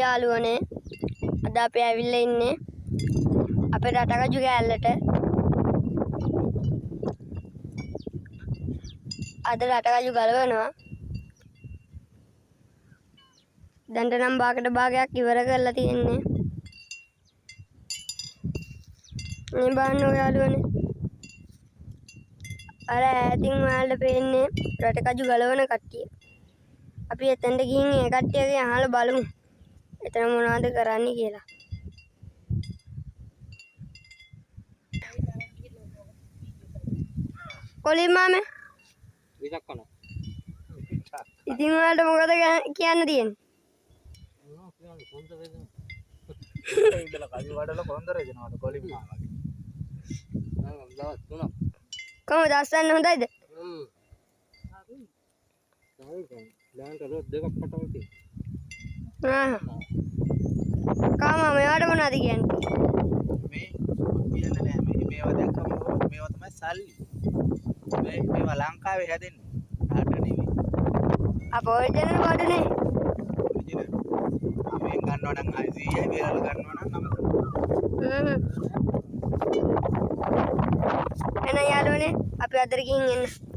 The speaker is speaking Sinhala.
යාළුවනේ අද අපි ඇවිල්ලා ඉන්නේ අපේ රටකජු කෑල්ලට. අද රටකජු ගලවනවා. දැන්ට නම් භාගයට භාගයක් ඉවර කරලා තියෙන්නේ. මේ බලන්න යාළුවනේ. අර ඈතින් ඔයාලට පේන්නේ රටකජු ගලවන කට්ටිය. අපි එතනට ගිහින් ඒ කට්ටියගෙන් අහලා බලමු. එතන මොනවද කරන්නේ කියලා. කොලින් මාමේ විසක් කරනවා. ඉතින් ඔයාලට මොකද කියන්න තියෙන්නේ? ඉඳලා කවි වඩල කොන්දර දෙනවාද කොලින් මාමගේ. මම දවස් 3ක්. කොහොමද අස්සන්න හොඳයිද? ලෑන්ට රොත් දෙකක් පටවල් තියෙනවා. කාමා මෙයාට මොනවද කියන්නේ? මේ කියන්නේ නෑ මේවා දැක්කම මේවා තමයි සල්ලි. මේවා ලංකාවේ හැදෙන්නේ. රට නෙවෙයි. අප ඔරිජිනල් බඩනේ. මේ ගන්නවා නම් 600යි මේවල ගන්නවා නම් 900. එන යාළුවනේ අපි අතර ගිහින් එන්න.